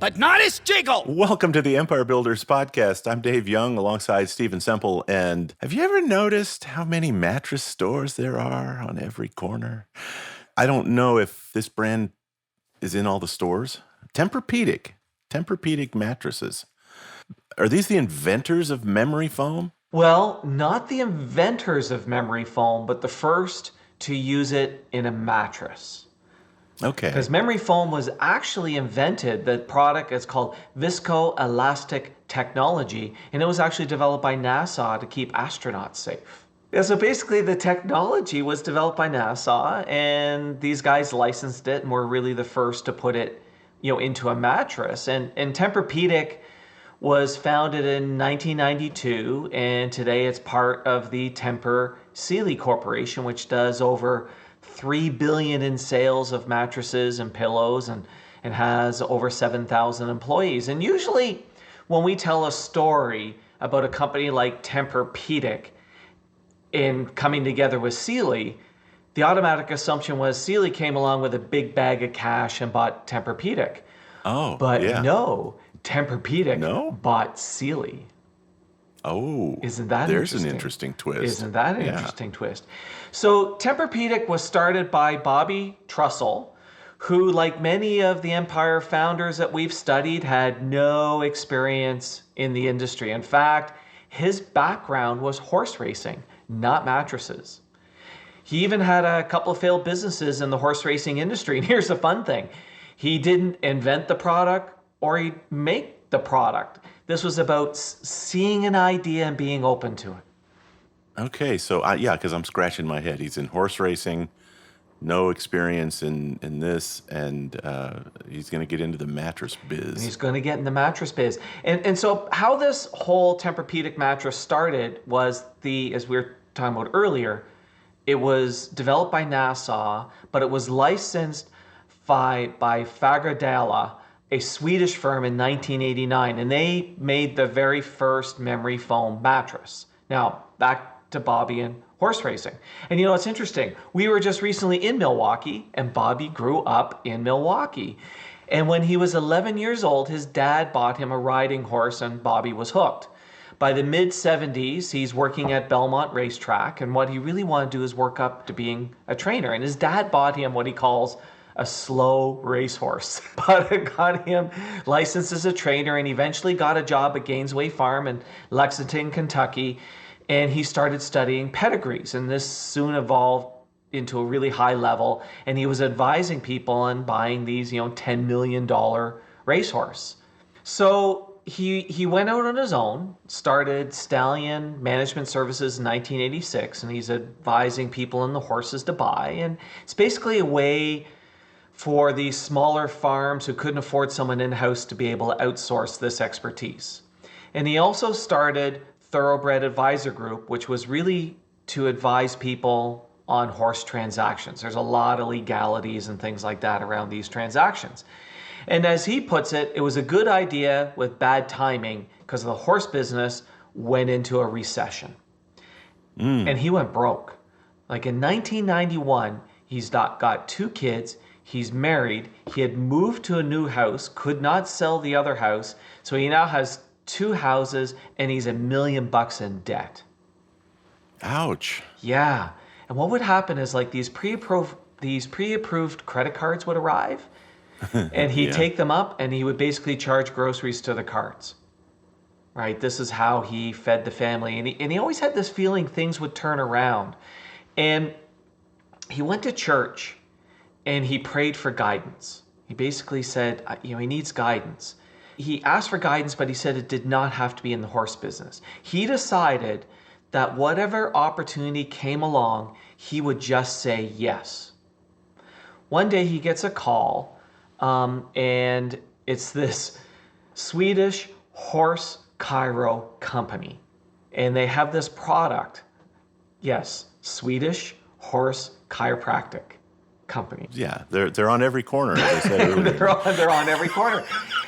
but not his jiggle. Welcome to the Empire Builders Podcast. I'm Dave Young alongside Steven Semple. And have you ever noticed how many mattress stores there are on every corner? I don't know if this brand is in all the stores. Tempur-Pedic mattresses. Are these the inventors of memory foam? Well, not the inventors of memory foam, but the first to use it in a mattress. Okay. Because memory foam was actually invented, the product is called viscoelastic technology, and it was actually developed by NASA to keep astronauts safe. Yeah, so basically the technology was developed by NASA, and these guys licensed it and were really the first to put it, into a mattress. And Tempur-Pedic was founded in 1992, and today it's part of the Tempur-Sealy Corporation, which does over $3 billion in sales of mattresses and pillows, and has over 7,000 employees. And usually when we tell a story about a company like Tempur-Pedic in coming together with Sealy, the automatic assumption was Sealy came along with a big bag of cash and bought Tempur-Pedic. Oh, But yeah. no, Tempur-Pedic bought Sealy. Oh, Isn't that there's interesting? an interesting twist. Isn't that an interesting twist? So Tempur-Pedic was started by Bobby Trussell, who, like many of the Empire founders that we've studied, had no experience in the industry. In fact, his background was horse racing, not mattresses. He even had a couple of failed businesses in the horse racing industry. And here's the fun thing. He didn't invent the product or he'd make the product. This was about seeing an idea and being open to it. Okay, so because I'm scratching my head. He's in horse racing, no experience in this, and he's going to get into the mattress biz. And he's going to get in the mattress biz. And so how this whole Tempur-Pedic mattress started was as we were talking about earlier, it was developed by NASA, but it was licensed by Fagerdala, a Swedish firm, in 1989, and they made the very first memory foam mattress. Now, back to Bobby and horse racing. And it's interesting. We were just recently in Milwaukee, and Bobby grew up in Milwaukee. And when he was 11 years old, his dad bought him a riding horse, and Bobby was hooked. By the mid-70s, he's working at Belmont Racetrack, and what he really wanted to do is work up to being a trainer. And his dad bought him what he calls a slow racehorse, but it got him licensed as a trainer, and eventually got a job at Gainesway Farm in Lexington, Kentucky, and he started studying pedigrees, and this soon evolved into a really high level, and he was advising people on buying these, $10 million racehorse. So he went out on his own, started Stallion Management Services in 1986, and he's advising people on the horses to buy, and it's basically a way for these smaller farms who couldn't afford someone in-house to be able to outsource this expertise. And he also started Thoroughbred Advisor Group, which was really to advise people on horse transactions. There's a lot of legalities and things like that around these transactions. And as he puts it, it was a good idea with bad timing because the horse business went into a recession. And he went broke. Like in 1991, he's got 2 kids. He's married. He had moved to a new house, could not sell the other house. So he now has 2 houses and he's $1 million in debt. Ouch. Yeah. And what would happen is like these pre-approved credit cards would arrive and he'd take them up and he would basically charge groceries to the cards. Right? This is how he fed the family. And he always had this feeling things would turn around. And he went to church and he prayed for guidance. He basically said, he needs guidance. He asked for guidance, but he said it did not have to be in the horse business. He decided that whatever opportunity came along, he would just say yes. One day he gets a call, and it's this Swedish horse chiro company. And they have this product. Yes, Swedish horse chiropractic company. Yeah, they're on every corner, as I said earlier. they're on every corner.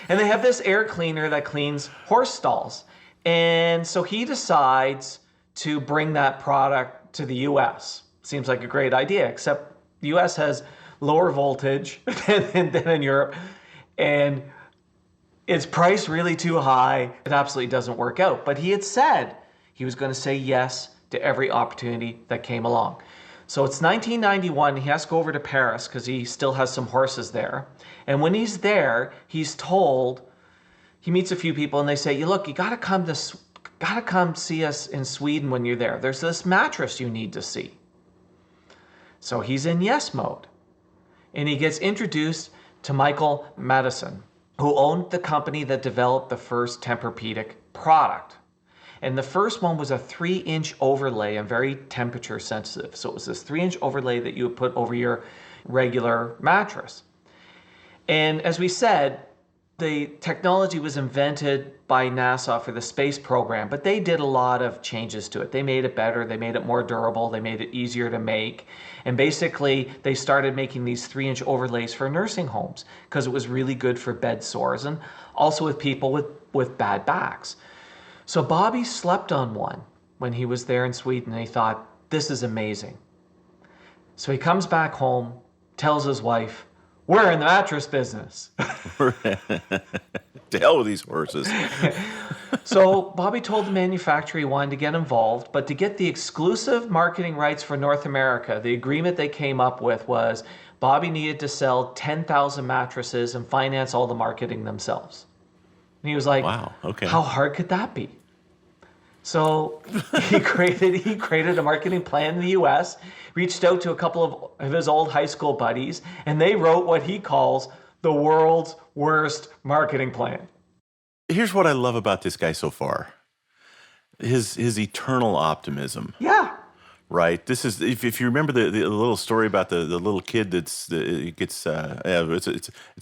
And they have this air cleaner that cleans horse stalls. And so he decides to bring that product to the U.S. Seems like a great idea, except the U.S. has lower voltage than in Europe. And It's priced really too high. It absolutely doesn't work out. But he had said he was going to say yes to every opportunity that came along. So it's 1991. He has to go over to Paris because he still has some horses there. And when he's there, he's told, he meets a few people and they say, look, you got to come see us in Sweden when you're there. There's this mattress you need to see. So he's in yes mode. And he gets introduced to Michael Madison, who owned the company that developed the first Tempur-Pedic product. And the first one was a 3-inch overlay and very temperature sensitive. So it was this 3-inch overlay that you would put over your regular mattress. And as we said, the technology was invented by NASA for the space program, but they did a lot of changes to it. They made it better, they made it more durable, they made it easier to make. And basically, they started making these 3-inch overlays for nursing homes because it was really good for bed sores and also with people with bad backs. So Bobby slept on one when he was there in Sweden and he thought, this is amazing. So he comes back home, tells his wife, we're in the mattress business. To hell with these horses. So Bobby told the manufacturer he wanted to get involved, but to get the exclusive marketing rights for North America, the agreement they came up with was Bobby needed to sell 10,000 mattresses and finance all the marketing themselves. And he was like, wow, okay. How hard could that be? So he created a marketing plan in the US, reached out to a couple of his old high school buddies, and they wrote what he calls the world's worst marketing plan. Here's what I love about this guy so far. His eternal optimism. Yeah. Right. This is if you remember the little story about the little kid it's a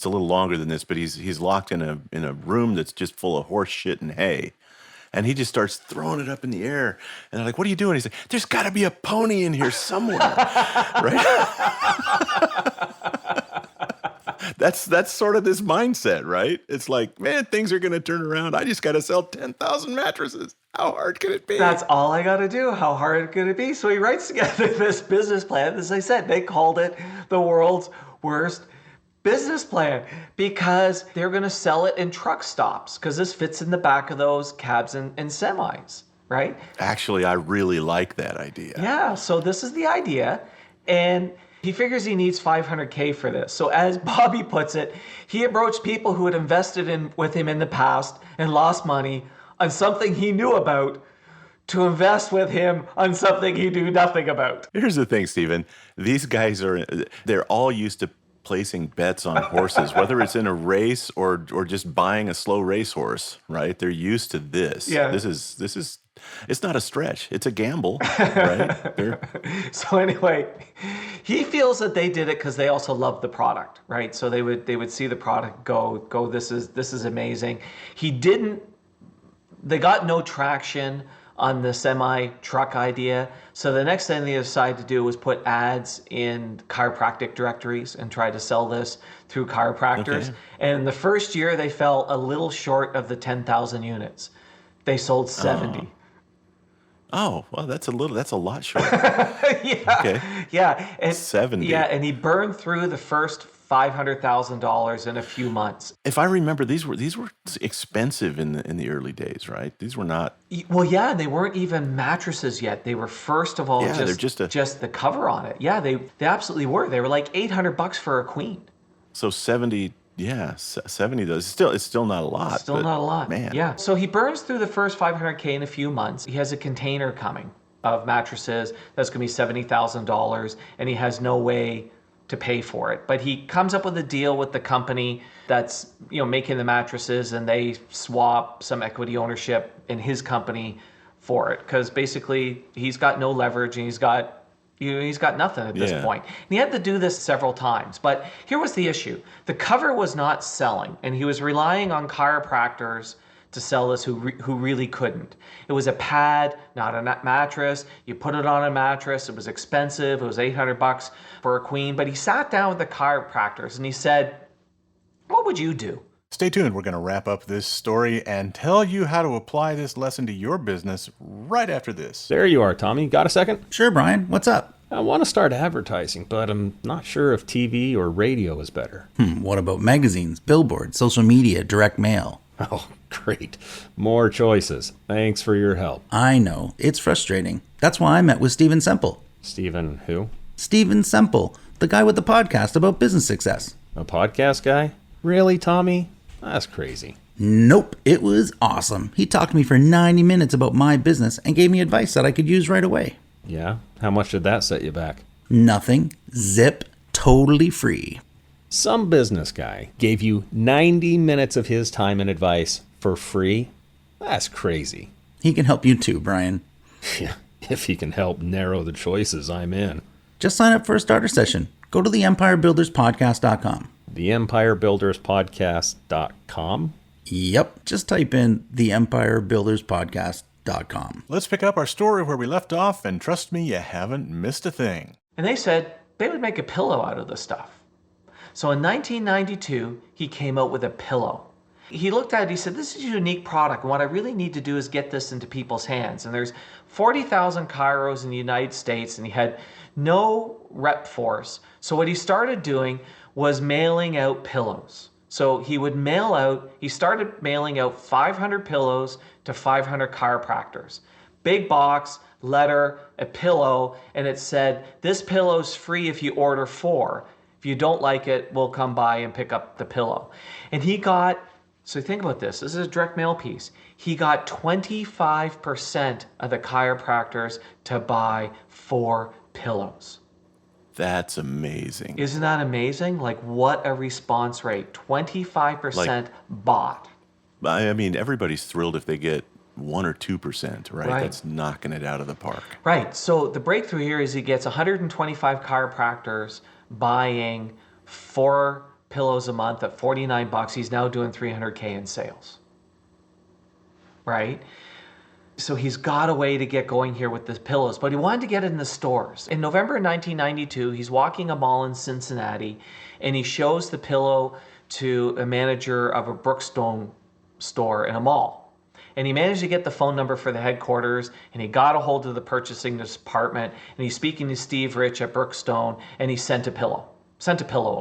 little longer than this, but he's locked in a room that's just full of horse shit and hay. And he just starts throwing it up in the air. And they're like, what are you doing? He's like, there's got to be a pony in here somewhere. Right? That's sort of this mindset, right? It's like, man, things are going to turn around. I just got to sell 10,000 mattresses. How hard could it be? That's all I got to do. How hard could it be? So he writes together this business plan. As I said, they called it the world's worst business plan because they're going to sell it in truck stops because this fits in the back of those cabs and semis, right? Actually, I really like that idea. Yeah, so this is the idea. And he figures he needs $500K for this. So as Bobby puts it, he approached people who had invested with him in the past and lost money on something he knew about to invest with him on something he knew nothing about. Here's the thing, Steven. These guys they're all used to placing bets on horses, whether it's in a race or just buying a slow racehorse, right? They're used to this. Yeah. This is it's not a stretch. It's a gamble, right? So anyway, he feels that they did it because they also love the product, right? So they would see the product go, this is amazing. They got no traction on the semi-truck idea. So the next thing they decided to do was put ads in chiropractic directories and try to sell this through chiropractors. Okay. And the first year they fell a little short of the 10,000 units. They sold 70. Oh, well, that's a lot short. Yeah. Okay. Yeah. And 70. Yeah, and he burned through the first $500,000 in a few months. If I remember, these were expensive in the early days, right? These were not. Well, yeah, they weren't even mattresses yet. They were first of all just the cover on it. Yeah, they absolutely were. They were like $800 for a queen. So 70. Yeah, 70 though. It's still not a lot. Still not a lot. Man. Yeah. So he burns through the first $500K in a few months. He has a container coming of mattresses that's going to be $70,000, and he has no way to pay for it. But he comes up with a deal with the company that's making the mattresses, and they swap some equity ownership in his company for it because basically he's got no leverage and he's got nothing at this point. And he had to do this several times. But here was the issue. The cover was not selling, and he was relying on chiropractors to sell this who really couldn't. It was a pad, not a mattress. You put it on a mattress. It was expensive. It was $800 for a queen. But he sat down with the chiropractors and he said, what would you do? Stay tuned. We're going to wrap up this story and tell you how to apply this lesson to your business right after this. There you are, Tommy. Got a second? Sure, Brian. What's up? I want to start advertising, but I'm not sure if TV or radio is better. What about magazines, billboards, social media, direct mail? Oh, great. More choices. Thanks for your help. I know, it's frustrating. That's why I met with Steven Semple. Steven who? Steven Semple, the guy with the podcast about business success. A podcast guy? Really, Tommy? That's crazy. Nope, it was awesome. He talked to me for 90 minutes about my business and gave me advice that I could use right away. Yeah? How much did that set you back? Nothing. Zip. Totally free. Some business guy gave you 90 minutes of his time and advice for free? That's crazy. He can help you too, Brian. Yeah, if he can help narrow the choices, I'm in. Just sign up for a starter session. Go to the EmpireBuildersPodcast.com. The EmpireBuildersPodcast.com? Yep, just type in the EmpireBuildersPodcast.com. Let's pick up our story where we left off, and trust me, you haven't missed a thing. And they said they would make a pillow out of the stuff. So in 1992, he came out with a pillow. He looked at it, he said, this is a unique product, and what I really need to do is get this into people's hands. And there's 40,000 chiros in the United States, and he had no rep force. So what he started doing was mailing out pillows. So he started mailing out 500 pillows to 500 chiropractors. Big box, letter, a pillow, and it said, this pillow's free if you order 4. If you don't like it, we'll come by and pick up the pillow. And he got, so think about this is a direct mail piece. He got 25% of the chiropractors to buy 4 pillows. That's amazing. Isn't that amazing? Like, what a response rate. 25% bought. I mean, everybody's thrilled if they get 1 or 2%, right? Right. That's knocking it out of the park. Right. So the breakthrough here is he gets 125 chiropractors buying 4 pillows a month at $49. He's now doing $300K in sales. Right? So he's got a way to get going here with the pillows, but he wanted to get it in the stores. In November 1992, he's walking a mall in Cincinnati, and he shows the pillow to a manager of a Brookstone store in a mall. And he managed to get the phone number for the headquarters, and he got a hold of the purchasing department, and he's speaking to Steve Rich at Brookstone, and he sent a pillow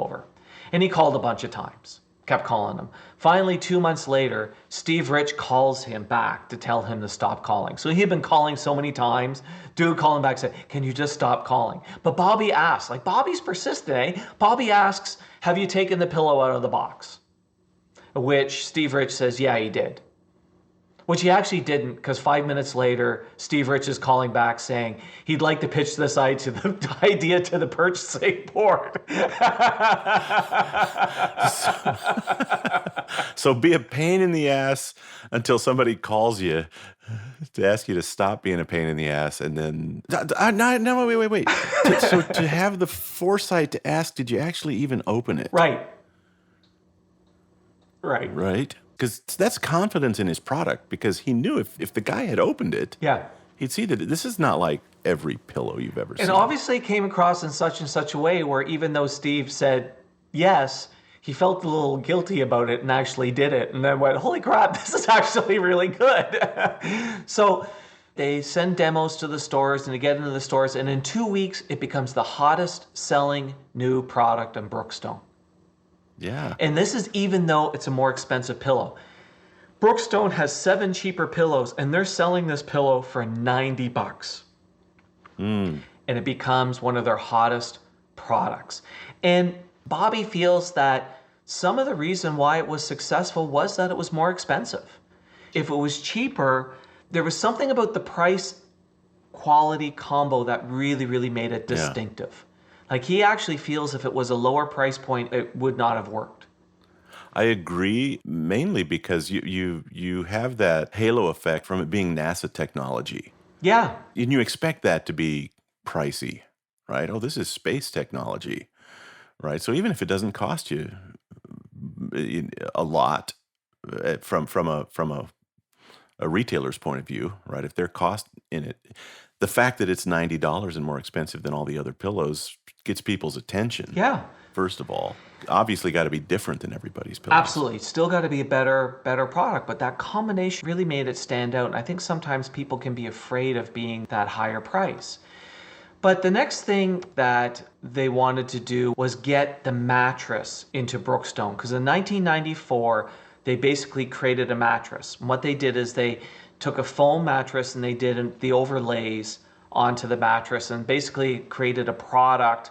over. And he called a bunch of times. Kept calling him. Finally, 2 months later, Steve Rich calls him back to tell him to stop calling. So he had been calling so many times. Dude called him back and said, can you just stop calling? But Bobby asks, like Bobby's persistent, eh? Bobby asks, have you taken the pillow out of the box? Which Steve Rich says, yeah, he did. Which he actually didn't, because 5 minutes later, Steve Rich is calling back saying he'd like to pitch this idea to the purchasing board. So be a pain in the ass until somebody calls you to ask you to stop being a pain in the ass, and then no, wait. So to have the foresight to ask, did you actually even open it? Right. Right? Because that's confidence in his product, because he knew if the guy had opened it, Yeah. he'd see that this is not like every pillow you've ever seen. And obviously it came across in such a way where even though Steve said yes, he felt a little guilty about it and actually did it, and then went, holy crap, this is actually really good. So they send demos to the stores, and they get into the stores, and in 2 weeks it becomes the hottest selling new product in Brookstone. Yeah. And this is even though it's a more expensive pillow. Brookstone has 7 cheaper pillows, and they're selling this pillow for $90. And it becomes one of their hottest products. And Bobby feels that some of the reason why it was successful was that it was more expensive. If it was cheaper, there was something about the price quality combo that really, really made it distinctive. Like, he actually feels if it was a lower price point, it would not have worked. I agree, mainly because you have that halo effect from it being NASA technology. Yeah. And you expect that to be pricey, right? Oh, this is space technology, right? So even if it doesn't cost you a lot from a retailer's point of view, right? If their cost in it, the fact that it's $90 and more expensive than all the other pillows gets people's attention. Yeah. First of all, obviously got to be different than everybody's pillows. Absolutely. It's still got to be a better product, but that combination really made it stand out. And I think sometimes people can be afraid of being that higher price. But the next thing that they wanted to do was get the mattress into Brookstone, because in 1994, they basically created a mattress. And what they did is they took a foam mattress and they did the overlays onto the mattress and basically created a product,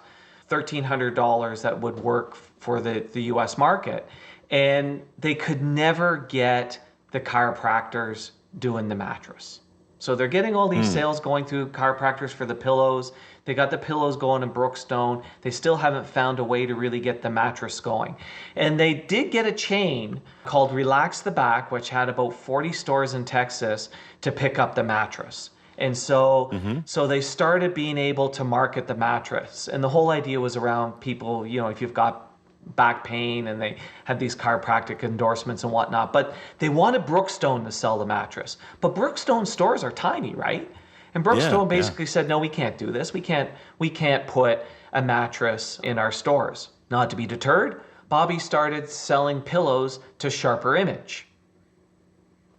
$1,300, that would work for the US market. And they could never get the chiropractors doing the mattress. So they're getting all these sales going through chiropractors for the pillows. They got the pillows going in Brookstone. They still haven't found a way to really get the mattress going. And they did get a chain called Relax the Back, which had about 40 stores in Texas, to pick up the mattress. And so, so they started being able to market the mattress. And the whole idea was around people, you know, if you've got back pain, and they had these chiropractic endorsements and whatnot, but they wanted Brookstone to sell the mattress. But Brookstone stores are tiny, right? And Brookstone basically said, no, we can't do this. We can't put a mattress in our stores. Not to be deterred, Bobby started selling pillows to Sharper Image,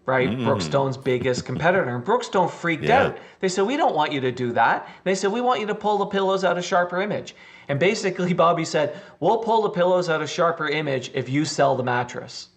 right? Brookstone's biggest competitor. And Brookstone freaked out. They said, we don't want you to do that. They said, we want you to pull the pillows out of Sharper Image. And basically Bobby said, we'll pull the pillows out of Sharper Image if you sell the mattress.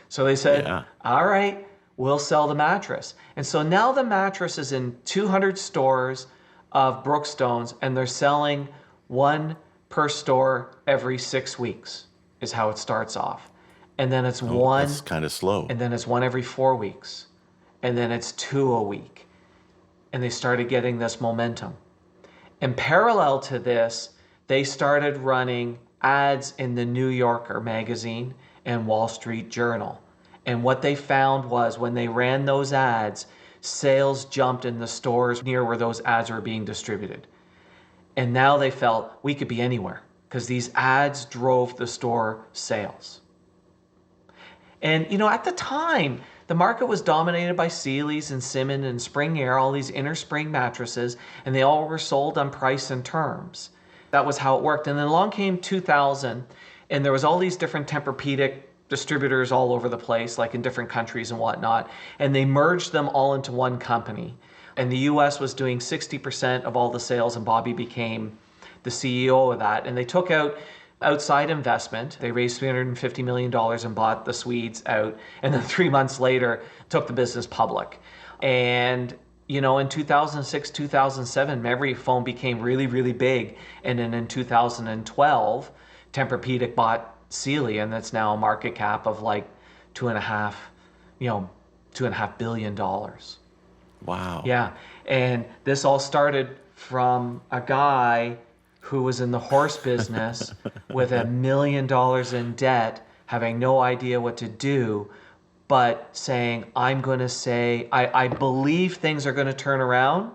So they said, all right, we'll sell the mattress. And so now the mattress is in 200 stores of Brookstone's, and they're selling one per store every 6 weeks is how it starts off. And then it's one. That's kind of slow. And then it's one every 4 weeks. And then it's 2 a week. And they started getting this momentum. In parallel to this, they started running ads in the New Yorker magazine and Wall Street Journal. And what they found was when they ran those ads, sales jumped in the stores near where those ads were being distributed. And now they felt we could be anywhere because these ads drove the store sales. And, you know, at the time, the market was dominated by Sealy's and Simmons and Spring Air, all these inner spring mattresses, and they all were sold on price and terms. That was how it worked. And then along came 2000, and there was all these different Tempur-Pedic distributors all over the place, like in different countries and whatnot, and they merged them all into one company. And the US was doing 60% of all the sales, and Bobby became the CEO of that. And they took out outside investment. They raised $350 million and bought the Swedes out. And then 3 months later, took the business public. And, you know, in 2006, 2007, memory foam became really, really big. And then in 2012, Tempur-Pedic bought Sealy, and that's now a market cap of like $2.5 billion. Wow. Yeah. And this all started from a guy who was in the horse business with $1 million in debt, having no idea what to do, but saying, I'm going to say, I believe things are going to turn around,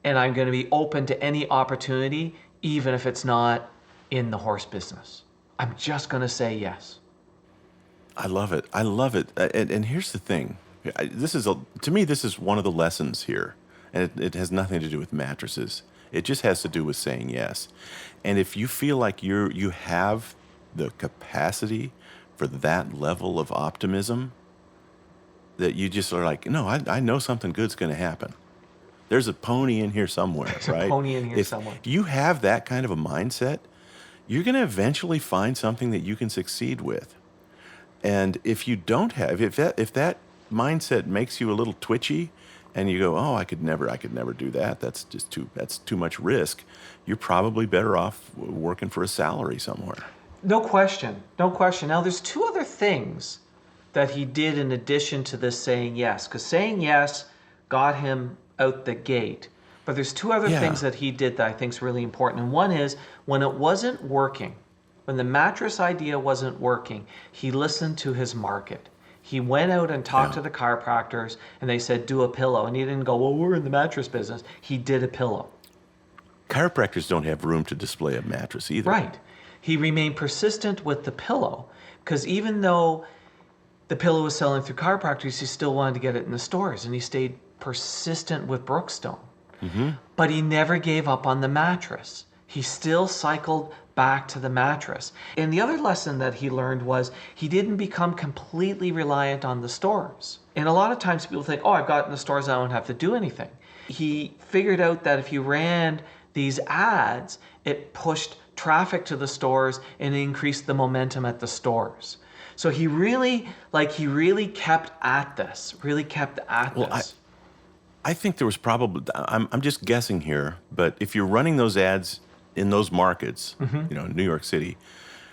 and I'm going to be open to any opportunity, even if it's not in the horse business. I'm just going to say yes. I love it. I love it. And here's the thing. To me, this is one of the lessons here. And it has nothing to do with mattresses. It just has to do with saying yes. And if you feel like you have the capacity for that level of optimism, that you just are like, no, I know something good's going to happen. There's a pony in here somewhere, There's right? a pony in here somewhere. If you have that kind of a mindset, you're going to eventually find something that you can succeed with. And if you don't have, if that mindset makes you a little twitchy, and you go, oh, I could never do that. That's too much risk. You're probably better off working for a salary somewhere. No question. Now, there's two other things that he did in addition to this saying yes, because saying yes got him out the gate. But there's two other things that he did that I think is really important. And one is when it wasn't working, when the mattress idea wasn't working, he listened to his market. He went out and talked to the chiropractors, and they said, do a pillow. And he didn't go, well, we're in the mattress business. He did a pillow. Chiropractors don't have room to display a mattress either. Right. He remained persistent with the pillow, because even though the pillow was selling through chiropractors, he still wanted to get it in the stores, and he stayed persistent with Brookstone. Mm-hmm. But he never gave up on the mattress. He still cycled back to the mattress. And the other lesson that he learned was he didn't become completely reliant on the stores. And a lot of times people think, oh, I've got in the stores, I don't have to do anything. He figured out that if you ran these ads, it pushed traffic to the stores and increased the momentum at the stores. So he really kept at this, I think there was probably, I'm just guessing here, but if you're running those ads in those markets, in New York City,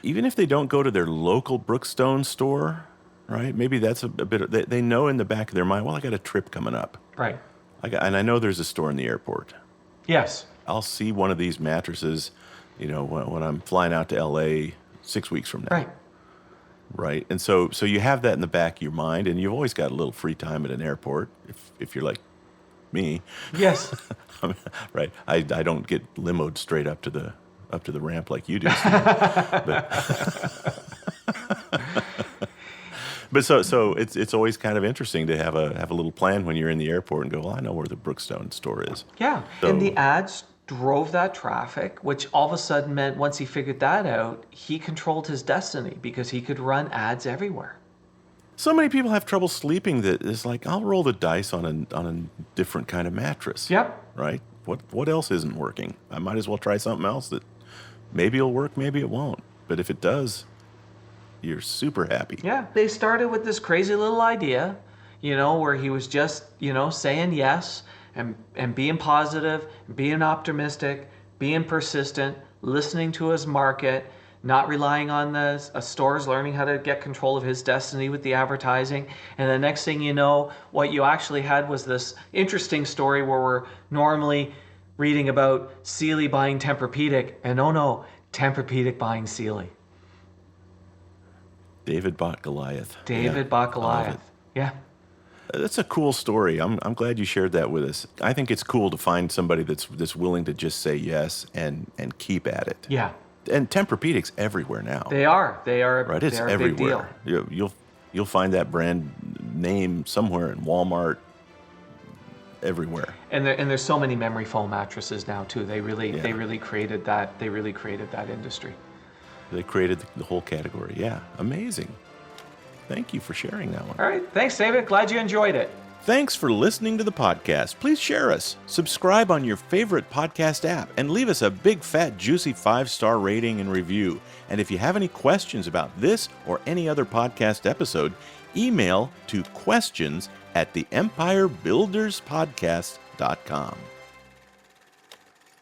even if they don't go to their local Brookstone store, right? Maybe that's a bit, they know in the back of their mind, well, I got a trip coming up. Right. And I know there's a store in the airport. Yes. I'll see one of these mattresses, when I'm flying out to LA 6 weeks from now. Right. Right. And so you have that in the back of your mind, and you've always got a little free time at an airport if you're like me. Yes. Right. I don't get limoed straight up to the ramp like you do. But so it's always kind of interesting to have a little plan when you're in the airport and go, well, I know where the Brookstone store is. Yeah. And the ads drove that traffic, which all of a sudden meant once he figured that out, he controlled his destiny because he could run ads everywhere. So many people have trouble sleeping that it's like, I'll roll the dice on a different kind of mattress. Yep. Right? What else isn't working? I might as well try something else that maybe it'll work, maybe it won't. But if it does, you're super happy. Yeah. They started with this crazy little idea, where he was just, saying yes and being positive, being optimistic, being persistent, listening to his market, not relying on the stores, learning how to get control of his destiny with the advertising. And the next thing you know, what you actually had was this interesting story where we're normally reading about Sealy buying Tempur-Pedic, and oh no, Tempur-Pedic buying Sealy. David bought Goliath. David bought Goliath. Yeah. That's a cool story. I'm glad you shared that with us. I think it's cool to find somebody that's willing to just say yes and keep at it. Yeah. And Tempur-Pedic's everywhere now. They are. Right, it's they are everywhere. A big deal. You'll find that brand name somewhere in Walmart, everywhere. And there's so many memory foam mattresses now too. They really created that. They really created that industry. They created the whole category. Yeah, amazing. Thank you for sharing that one. All right, thanks, David. Glad you enjoyed it. Thanks for listening to the podcast. Please share us, subscribe on your favorite podcast app, and leave us a big, fat, juicy 5-star rating and review. And if you have any questions about this or any other podcast episode, email to questions@theempirebuilderspodcast.com.